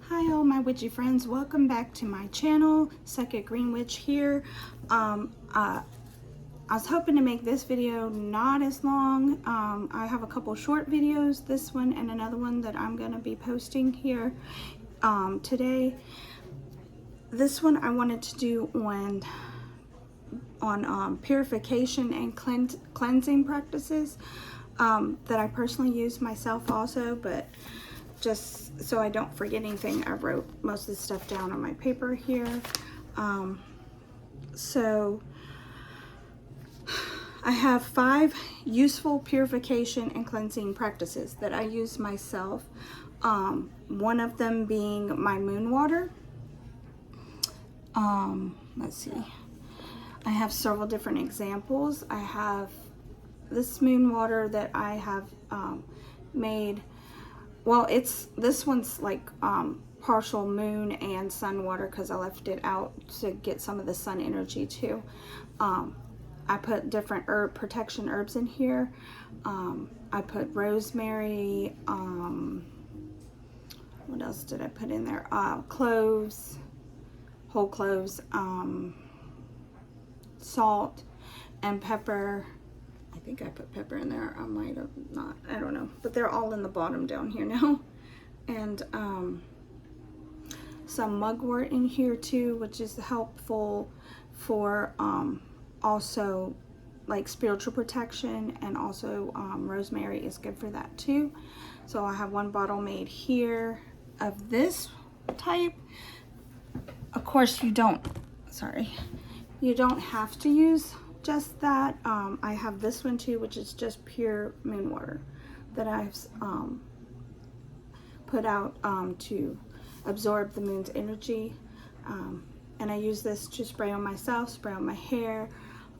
Hi all my witchy friends, welcome back to my channel. Psychic Green Witch here. I was hoping to make this video not as long. I have a couple short videos, this one and another one that I'm going to be posting here today. This one I wanted to do on purification and cleansing practices that I personally use myself also, but just so I don't forget anything, I wrote most of the stuff down on my paper here. So I have 5 useful purification and cleansing practices that I use myself. One of them being my moon water. Let's see. I have several different examples. I have this moon water that I have made. Well, this one's like partial moon and sun water because I left it out to get some of the sun energy too. I put different protection herbs in here. I put rosemary. What else did I put in there? Cloves, whole cloves, salt, and pepper. I think I put pepper in there. I might have not. I don't know. But they're all in the bottom down here now. And some mugwort in here too, which is helpful for also like spiritual protection, and also rosemary is good for that too. So I have one bottle made here of this type. Of course you don't have to use just that. I have this one too, which is just pure moon water that I've put out to absorb the moon's energy, and I use this to spray on myself, spray on my hair.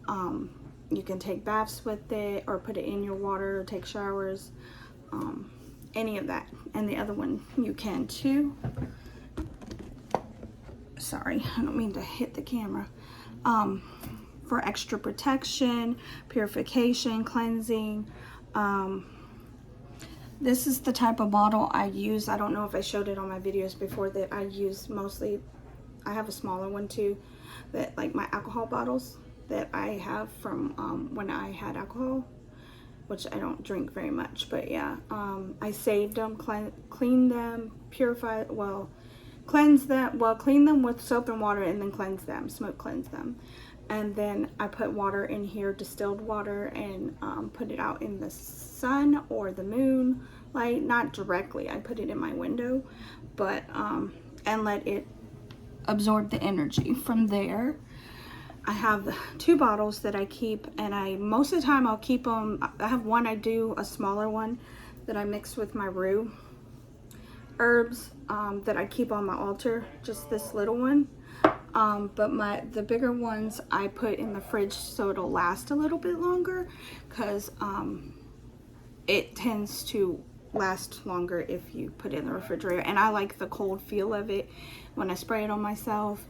You can take baths with it or put it in your water, take showers, any of that. And the other one you can too. Sorry, I don't mean to hit the camera. For extra protection, purification, cleansing. This is the type of bottle I use. I don't know if I showed it on my videos before, that I use mostly. I have a smaller one too, that like my alcohol bottles that I have from when I had alcohol, which I don't drink very much, but yeah. I saved them, cleaned them, purified, well, cleanse them, well, clean them with soap and water, and then cleanse them, smoke cleanse them. And then I put water in here, distilled water, and put it out in the sun or the moon light, not directly. I put it in my window, but and let it absorb the energy. From there, I have 2 bottles that I keep, and most of the time I'll keep them. I have one, I do a smaller one that I mix with my rue herbs that I keep on my altar, just this little one. But the bigger ones I put in the fridge so it'll last a little bit longer, because it tends to last longer if you put it in the refrigerator, and I like the cold feel of it when I spray it on myself.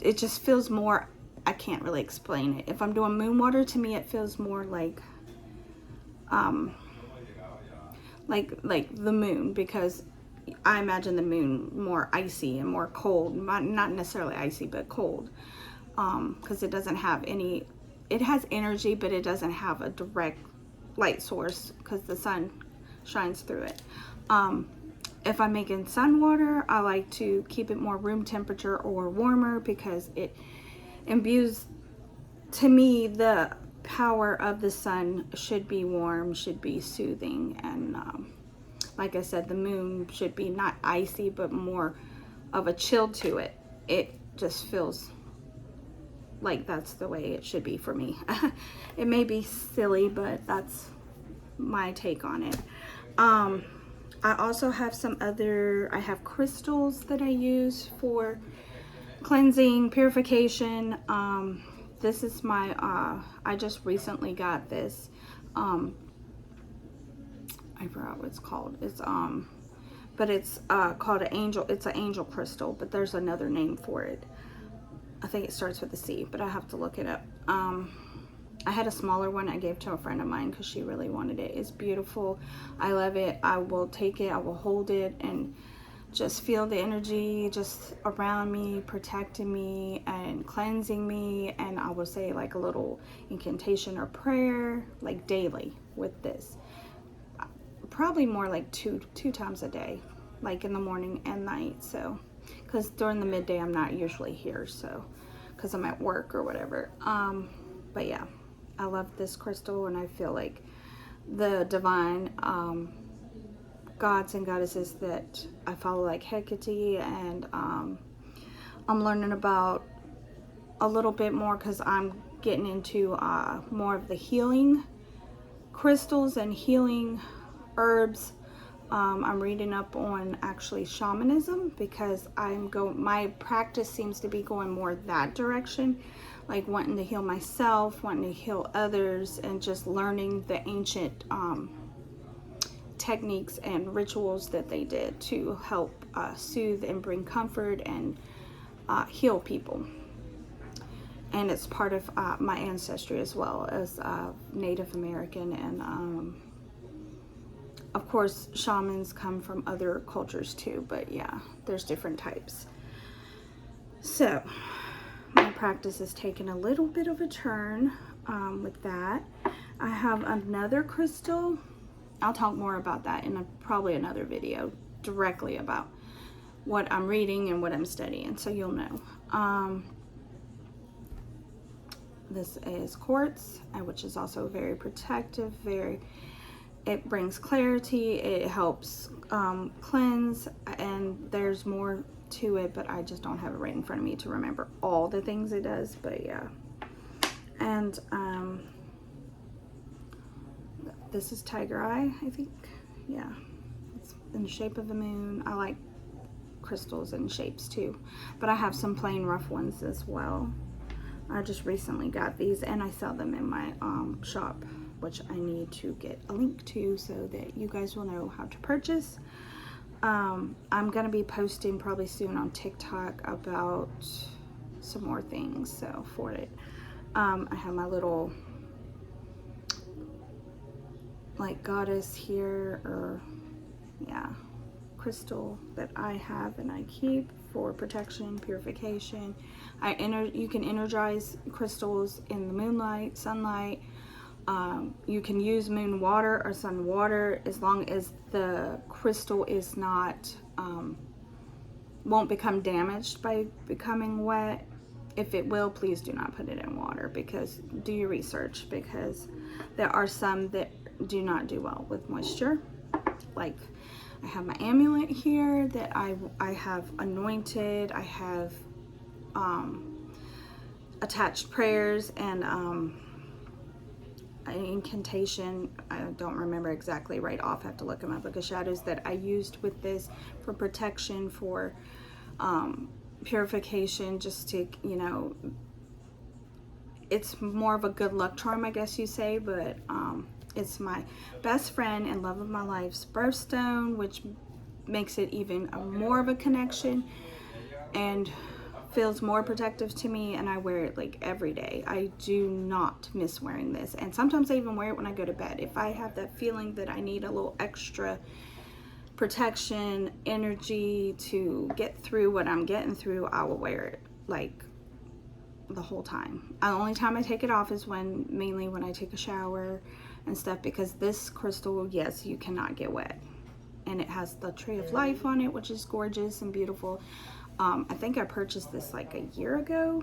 It just feels more, I can't really explain it. If I'm doing moon water, to me it feels more like the moon, because I imagine the moon more icy and more cold, not necessarily icy, but cold, because it doesn't have any, it has energy, but it doesn't have a direct light source because the sun shines through it. If I'm making sun water, I like to keep it more room temperature or warmer, because it imbues, to me, the power of the sun should be warm, should be soothing, and like I said, the moon should be not icy, but more of a chill to it. It just feels like that's the way it should be for me. It may be silly, but that's my take on it. I also have I have crystals that I use for cleansing, purification. This is my, I just recently got this. I forgot what it's called. It's but it's called an angel. It's an angel crystal, but there's another name for it. I think it starts with a C, but I have to look it up. I had a smaller one I gave to a friend of mine because she really wanted it. It's beautiful. I love it. I will take it. I will hold it and just feel the energy just around me, protecting me and cleansing me. And I will say like a little incantation or prayer like daily with this. Probably more like two times a day, like in the morning and night. So because during the midday I'm not usually here, so because I'm at work or whatever. But yeah, I love this crystal, and I feel like the divine gods and goddesses that I follow, like Hecate, and I'm learning about a little bit more because I'm getting into more of the healing crystals and healing herbs. I'm reading up on actually shamanism because my practice seems to be going more that direction, like wanting to heal myself, wanting to heal others, and just learning the ancient techniques and rituals that they did to help soothe and bring comfort and heal people. And it's part of my ancestry as well as Native American, and of course shamans come from other cultures too, but yeah, there's different types. So my practice has taken a little bit of a turn with that. I have another crystal. I'll talk more about that in probably another video directly about what I'm reading and what I'm studying, so you'll know. This is quartz, which is also very protective, it brings clarity, it helps cleanse, and there's more to it, but I just don't have it right in front of me to remember all the things it does, but yeah. And this is tiger eye, I think. Yeah, it's in the shape of the moon. I like crystals and shapes too, but I have some plain rough ones as well. I just recently got these, and I sell them in my shop, which I need to get a link to so that you guys will know how to purchase. I'm gonna be posting probably soon on TikTok about some more things, so for it. I have my little like goddess here, or yeah, crystal that I have and I keep for protection, purification. You can energize crystals in the moonlight, sunlight. You can use moon water or sun water as long as the crystal is not won't become damaged by becoming wet. If it will, please do not put it in water, because do your research, because there are some that do not do well with moisture. Like I have my amulet here that I have anointed. I have attached prayers and an incantation. I don't remember exactly right off. I have to look at my book of shadows that I used with this for protection, for purification, just to, you know, it's more of a good luck charm, I guess you say, but it's my best friend and love of my life's birthstone, which makes it even more of a connection and feels more protective to me, and I wear it like every day. I do not miss wearing this, and sometimes I even wear it when I go to bed. If I have that feeling that I need a little extra protection, energy to get through what I'm getting through, I will wear it like the whole time. The only time I take it off is mainly when I take a shower and stuff, because this crystal, yes, you cannot get wet, and it has the tree of life on it, which is gorgeous and beautiful. I think I purchased this like a year ago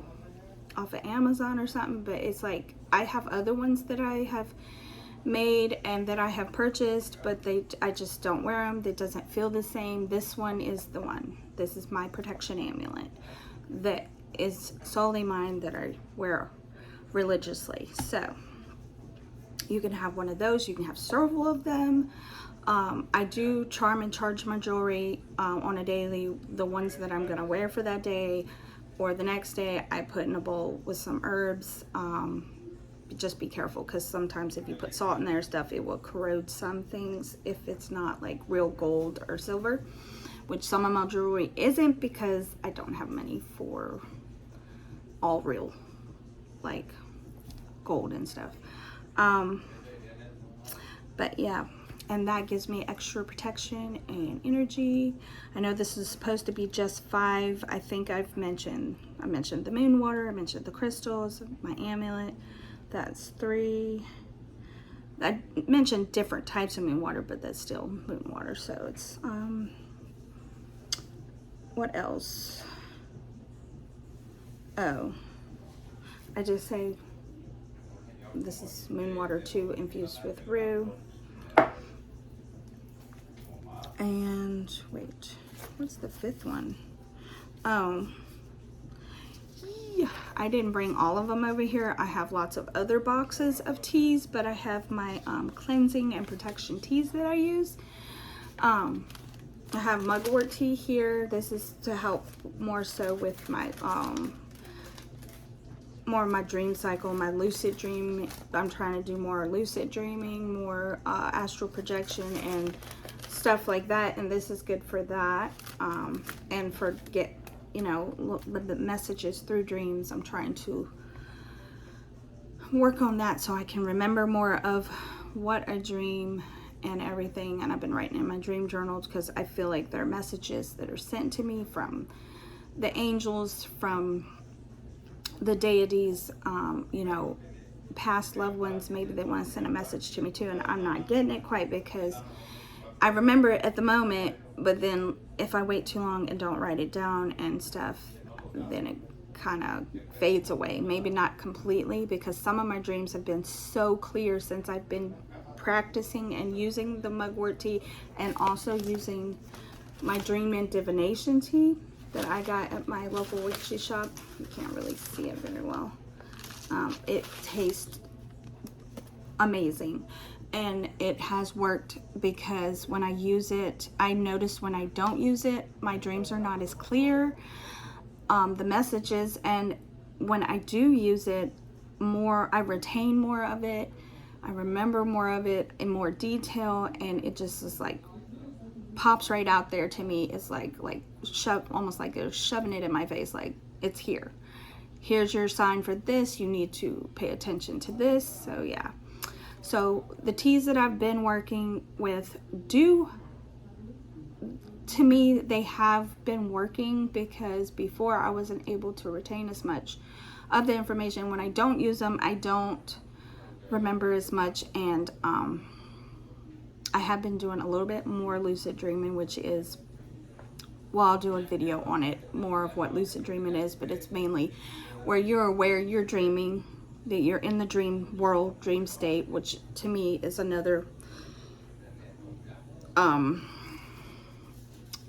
off of Amazon or something, but it's like I have other ones that I have made and that I have purchased, but I just don't wear them. It doesn't feel the same. This one is the one. This is my protection amulet that is solely mine, that I wear religiously. So you can have one of those. You can have several of them. I do charm and charge my jewelry on a daily. The ones that I'm gonna wear for that day or the next day, I put in a bowl with some herbs. Just be careful, because sometimes if you put salt in there stuff, it will corrode some things if it's not like real gold or silver, which some of my jewelry isn't, because I don't have money for all real like gold and stuff. But yeah, and that gives me extra protection and energy. I know this is supposed to be just 5. I think I mentioned the moon water, I mentioned the crystals, my amulet. That's 3. I mentioned different types of moon water, but that's still moon water. So it's what else? Oh, I just say this is moon water too, infused with rue. And wait, what's the 5th one? Oh, yeah, I didn't bring all of them over here. I have lots of other boxes of teas, but I have my cleansing and protection teas that I use. I have mugwort tea here. This is to help more so with my more of my dream cycle, my lucid dream. I'm trying to do more lucid dreaming, more astral projection and stuff like that, and this is good for that, and for the messages through dreams. I'm trying to work on that so I can remember more of what I dream and everything. And I've been writing in my dream journals because I feel like there are messages that are sent to me from the angels, from the deities, past loved ones. Maybe they want to send a message to me too, and I'm not getting it quite because I remember it at the moment, but then if I wait too long and don't write it down and stuff, then it kind of fades away. Maybe not completely, because some of my dreams have been so clear since I've been practicing and using the mugwort tea, and also using my dream and divination tea that I got at my local witchy shop. You can't really see it very well. It tastes amazing, and it has worked because when I use it, I notice when I don't use it, my dreams are not as clear, the messages, and when I do use it more, I retain more of it, I remember more of it in more detail, and it just is like pops right out there to me. It's like almost like they're shoving it in my face, like it's here. Here's your sign for this. You need to pay attention to this. So yeah. So the teas that I've been working with to me, they have been working, because before I wasn't able to retain as much of the information. When I don't use them, I don't remember as much, and I have been doing a little bit more lucid dreaming, which is, well, I'll do a video on it, more of what lucid dreaming is, but it's mainly where you're aware you're dreaming, that you're in the dream world, dream state, which to me is another,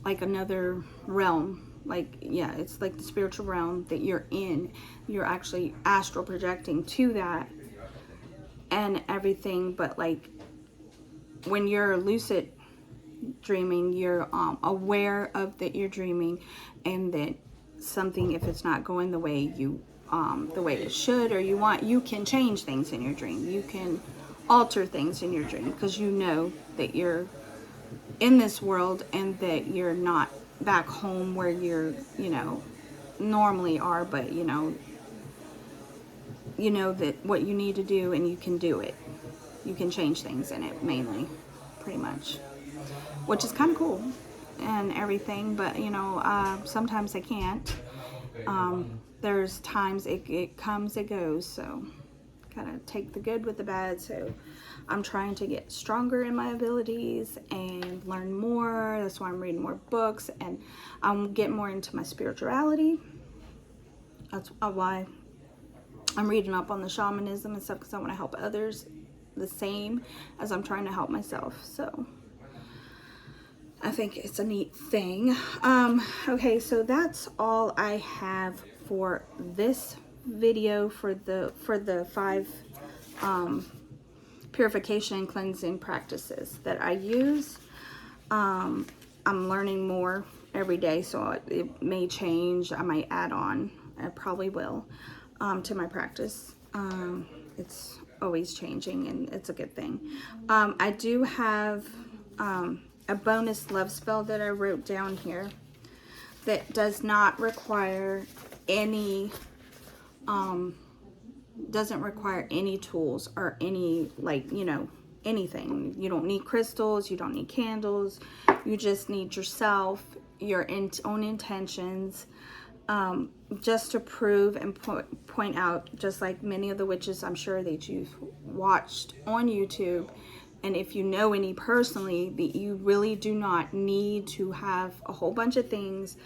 like another realm. Like, yeah, it's like the spiritual realm that you're in. You're actually astral projecting to that and everything, but like, when you're lucid dreaming, you're aware of that you're dreaming, and that something, if it's not going the way you the way it should or you want, you can change things in your dream. You can alter things in your dream, because you know that you're in this world and that you're not back home where you're, normally are, but you know that what you need to do, and you can do it. You can change things in it, mainly, pretty much, which is kind of cool and everything, but sometimes I can't. There's times it comes, it goes, so kind of take the good with the bad. So I'm trying to get stronger in my abilities and learn more. That's why I'm reading more books, and I'm getting more into my spirituality. That's why I'm reading up on the shamanism and stuff, because I want to help others the same as I'm trying to help myself. So I think it's a neat thing. Okay, so that's all I have for this video for the 5 purification and cleansing practices that I use. I'm learning more every day, so it may change. I might add on. I probably will, to my practice. It's always changing, and it's a good thing. I do have a bonus love spell that I wrote down here that does not require any doesn't require any tools or any, like, anything. You don't need crystals, you don't need candles, you just need yourself, your own intentions, just to prove and point out, just like many of the witches I'm sure that you've watched on YouTube, and if you know any personally, that you really do not need to have a whole bunch of things,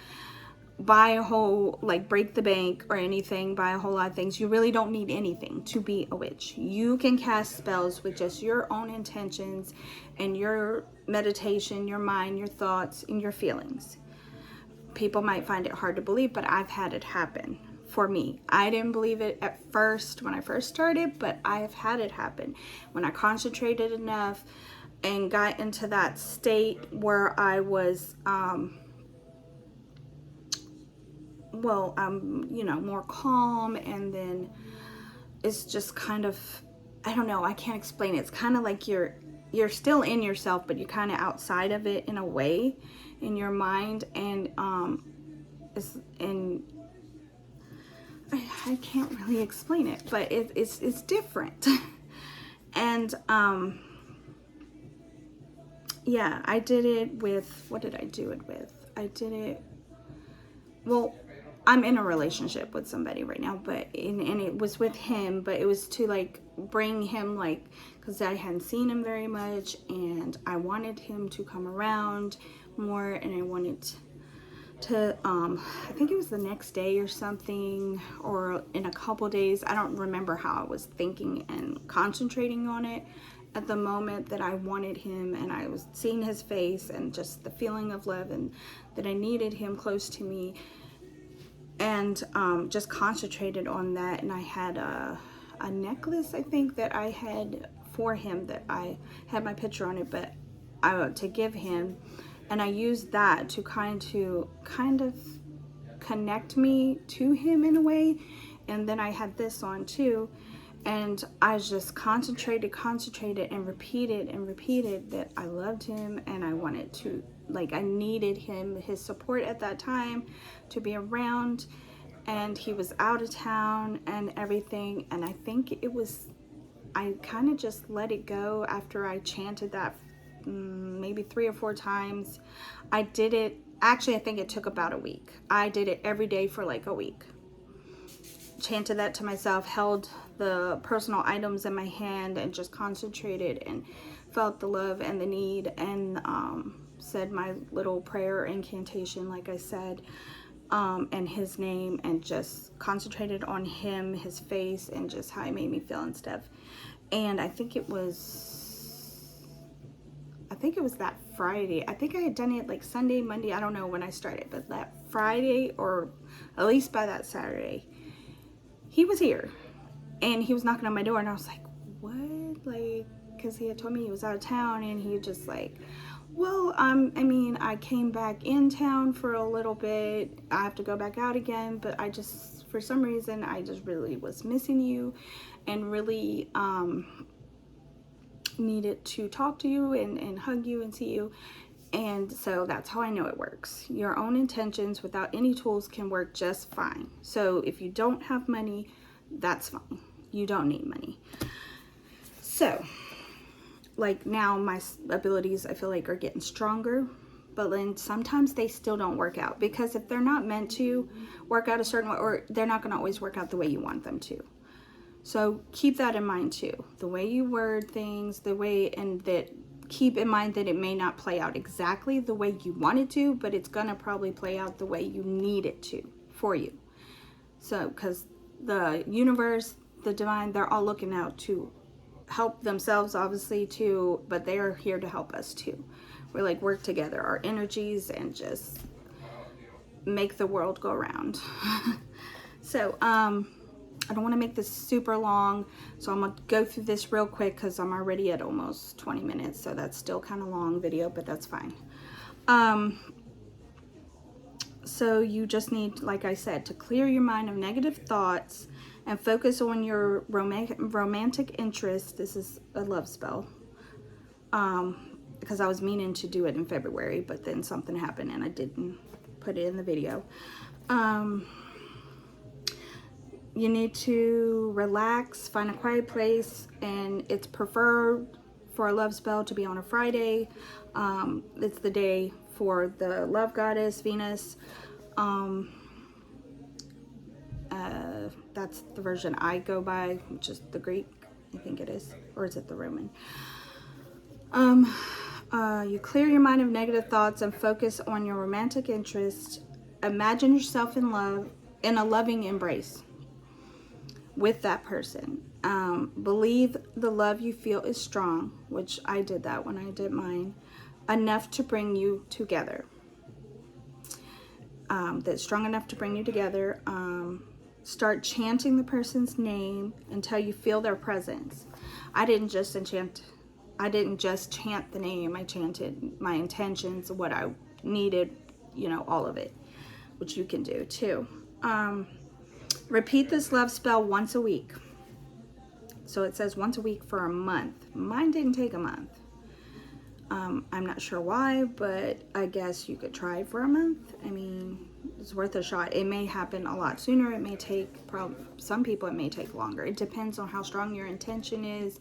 buy a whole, like break the bank or anything, buy a whole lot of things. You really don't need anything to be a witch. You can cast spells with just your own intentions and your meditation, your mind, your thoughts, and your feelings. People might find it hard to believe, but I've had it happen for me. I didn't believe it at first when I first started, but I have had it happen. When I concentrated enough and got into that state where I was, you know, more calm, and then it's just kind of, I don't know, I can't explain it. It's kind of like you're still in yourself, but you're kind of outside of it in a way, in your mind, and I can't really explain it, but it's different. And yeah, I did it with, what did I do it with? I did it, well, I'm in a relationship with somebody right now, but and it was with him, but it was to like bring him, like, because I hadn't seen him very much, and I wanted him to come around more, and I wanted to I think it was the next day or something, or in a couple days. I don't remember how I was thinking and concentrating on it at the moment, that I wanted him, and I was seeing his face, and just the feeling of love, and that I needed him close to me, and just concentrated on that. And I had a necklace, I think, that I had for him, that I had my picture on it, but to give him, and I used that to kind of connect me to him in a way. And then I had this on too, and I just concentrated and repeated that I loved him, and I wanted to, like, I needed him, his support at that time, to be around. And he was out of town and everything, and I think it was, I kind of just let it go after I chanted that maybe 3 or 4 times. I did it, actually I think it took about a week. I did it every day for like a week. Chanted that to myself, held the personal items in my hand, and just concentrated and felt the love and the need, and said my little prayer incantation, like I said, and his name, and just concentrated on him, his face, and just how he made me feel and stuff. And I think it was that Friday. I think I had done it like Sunday, Monday, I don't know when I started, but that Friday, or at least by that Saturday, he was here, and he was knocking on my door, and I was like, what? Like, because he had told me he was out of town, and he just like, well, I mean, I came back in town for a little bit. I have to go back out again, but I just, for some reason, I just really was missing you, and really needed to talk to you and hug you and see you. And so that's how I know it works. Your own intentions without any tools can work just fine. So if you don't have money, that's fine. You don't need money. So, like, now my abilities, I feel like, are getting stronger, but then sometimes they still don't work out, because if they're not meant to work out a certain way, or they're not going to always work out the way you want them to. So keep that in mind too. The way you word things, the way, and that, keep in mind that it may not play out exactly the way you want it to, but it's going to probably play out the way you need it to for you. So, because the universe, the divine, they're all looking out to help themselves, obviously, too, but they're here to help us too. We're like, work together, our energies, and just make the world go round. So, I don't want to make this super long, so I'm going to go through this real quick, because I'm already at almost 20 minutes, so that's still kind of long video, but that's fine. So you just need, like I said, to clear your mind of negative thoughts and focus on your romantic interest. This is a love spell, because I was meaning to do it in February, but then something happened and I didn't put it in the video. You need to relax, find a quiet place, and it's preferred for a love spell to be on a Friday. It's the day for the love goddess, Venus. That's the version I go by, which is the Greek, I think it is. Or is it the Roman? You clear your mind of negative thoughts and focus on your romantic interest. Imagine yourself in love, in a loving embrace with that person. Believe the love you feel is strong, which I did that when I did mine, enough to bring you together. That's strong enough to bring you together. Start chanting the person's name until you feel their presence. I didn't just chant the name. I chanted my intentions, what I needed, you know, all of it, which you can do too. Repeat this love spell once a week. So it says once a week for a month. Mine didn't take a month. I'm not sure why, but I guess you could try for a month. I mean, it's worth a shot. It may happen a lot sooner. It may take, some people it may take longer. It depends on how strong your intention is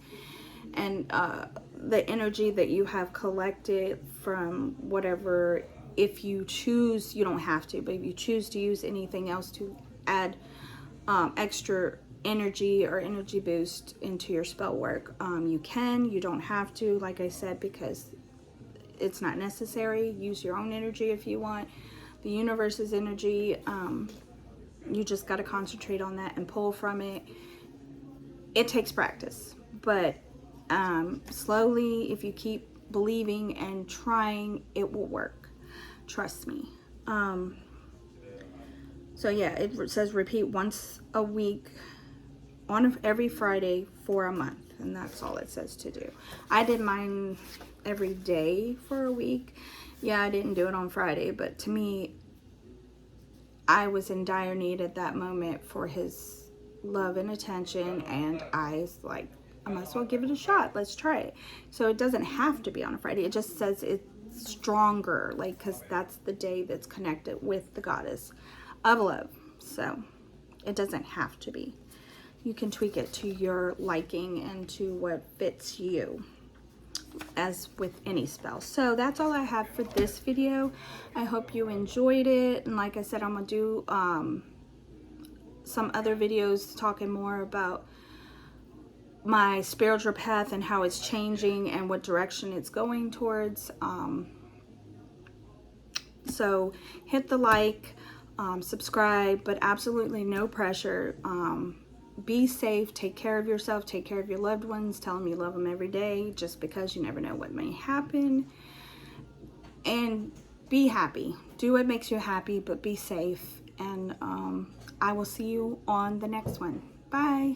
and the energy that you have collected from whatever. If you choose, you don't have to, but if you choose to use anything else to add extra energy or energy boost into your spell work, you can. You don't have to, like I said, because it's not necessary. Use your own energy if you want. The universe's energy, you just got to concentrate on that and pull from it. It takes practice, but slowly, if you keep believing and trying, it will work. Trust me. So yeah, it says repeat once a week on every Friday for a month, and that's all it says to do. I did mine every day for a week. Yeah, I didn't do it on Friday, but to me, I was in dire need at that moment for his love and attention, and I was like, I might as well give it a shot. Let's try it. So it doesn't have to be on a Friday. It just says it's stronger, like, because that's the day that's connected with the goddess of love. So it doesn't have to be. You can tweak it to your liking and to what fits you, as with any spell. So that's all I have for this video. I hope you enjoyed it, and like I said, I'm gonna do some other videos talking more about my spiritual path and how it's changing and what direction it's going towards. So hit the like, subscribe, but absolutely no pressure. Be safe, take care of yourself, take care of your loved ones, tell them you love them every day, just because you never know what may happen. And be happy. Do what makes you happy, but be safe. And I will see you on the next one. Bye.